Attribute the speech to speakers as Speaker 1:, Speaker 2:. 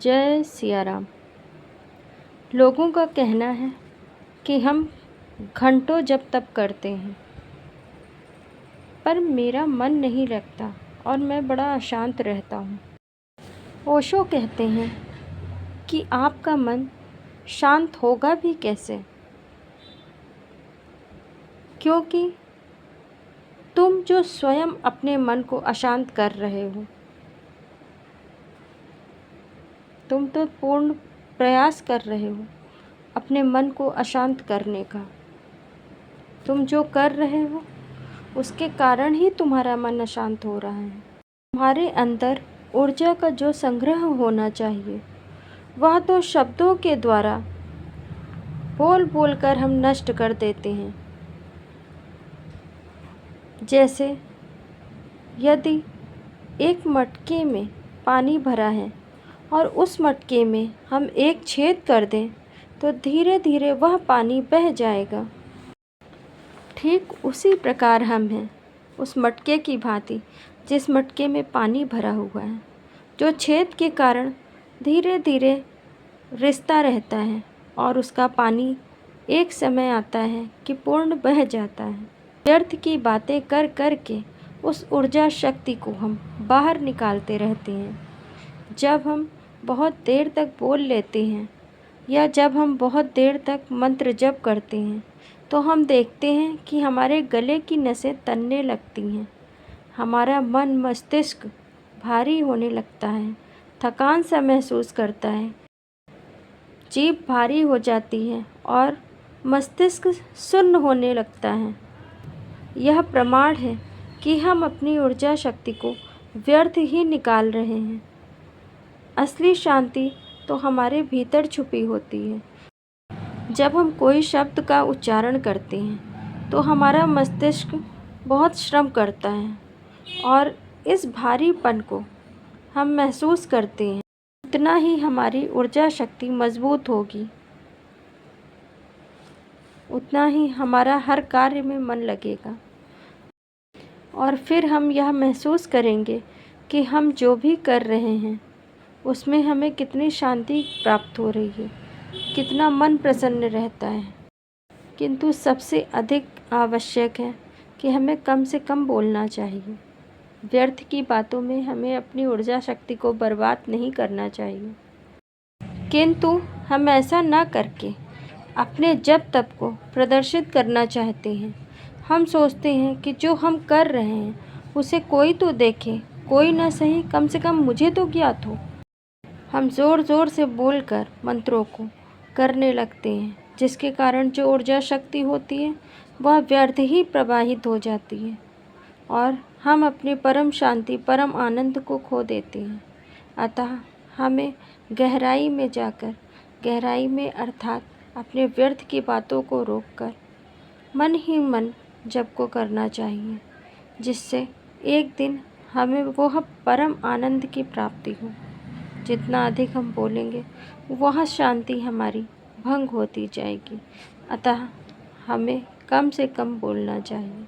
Speaker 1: जय सिया राम। लोगों का कहना है कि हम घंटों जप तप करते हैं, पर मेरा मन नहीं लगता और मैं बड़ा अशांत रहता हूँ। ओशो कहते हैं कि आपका मन शांत होगा भी कैसे, क्योंकि तुम जो स्वयं अपने मन को अशांत कर रहे हो, तुम तो पूर्ण प्रयास कर रहे हो अपने मन को अशांत करने का। तुम जो कर रहे हो उसके कारण ही तुम्हारा मन अशांत हो रहा है। तुम्हारे अंदर ऊर्जा का जो संग्रह होना चाहिए वह तो शब्दों के द्वारा बोल बोल कर हम नष्ट कर देते हैं। जैसे यदि एक मटके में पानी भरा है और उस मटके में हम एक छेद कर दें तो धीरे धीरे वह पानी बह जाएगा। ठीक उसी प्रकार हम हैं, उस मटके की भांति जिस मटके में पानी भरा हुआ है, जो छेद के कारण धीरे धीरे रिसता रहता है और उसका पानी एक समय आता है कि पूर्ण बह जाता है। व्यर्थ की बातें कर कर के उस ऊर्जा शक्ति को हम बाहर निकालते रहते हैं। जब हम बहुत देर तक बोल लेते हैं या जब हम बहुत देर तक मंत्र जप करते हैं तो हम देखते हैं कि हमारे गले की नसें तनने लगती हैं, हमारा मन मस्तिष्क भारी होने लगता है, थकान सा महसूस करता है, जीभ भारी हो जाती है और मस्तिष्क सुन्न होने लगता है। यह प्रमाण है कि हम अपनी ऊर्जा शक्ति को व्यर्थ ही निकाल रहे हैं। असली शांति तो हमारे भीतर छुपी होती है। जब हम कोई शब्द का उच्चारण करते हैं तो हमारा मस्तिष्क बहुत श्रम करता है और इस भारीपन को हम महसूस करते हैं। उतना ही हमारी ऊर्जा शक्ति मजबूत होगी, उतना ही हमारा हर कार्य में मन लगेगा और फिर हम यह महसूस करेंगे कि हम जो भी कर रहे हैं उसमें हमें कितनी शांति प्राप्त हो रही है, कितना मन प्रसन्न रहता है। किंतु सबसे अधिक आवश्यक है कि हमें कम से कम बोलना चाहिए। व्यर्थ की बातों में हमें अपनी ऊर्जा शक्ति को बर्बाद नहीं करना चाहिए। किंतु हम ऐसा ना करके अपने जप तप को प्रदर्शित करना चाहते हैं। हम सोचते हैं कि जो हम कर रहे हैं उसे कोई तो देखे, कोई ना सही कम से कम मुझे तो ज्ञात हो। हम ज़ोर ज़ोर से बोलकर मंत्रों को करने लगते हैं, जिसके कारण जो ऊर्जा शक्ति होती है वह व्यर्थ ही प्रवाहित हो जाती है और हम अपने परम शांति परम आनंद को खो देते हैं। अतः हमें गहराई में जाकर, गहराई में अर्थात अपने व्यर्थ की बातों को रोककर मन ही मन जप को करना चाहिए, जिससे एक दिन हमें वह परम आनंद की प्राप्ति हो। जितना अधिक हम बोलेंगे वह शांति हमारी भंग होती जाएगी। अतः हमें कम से कम बोलना चाहिए।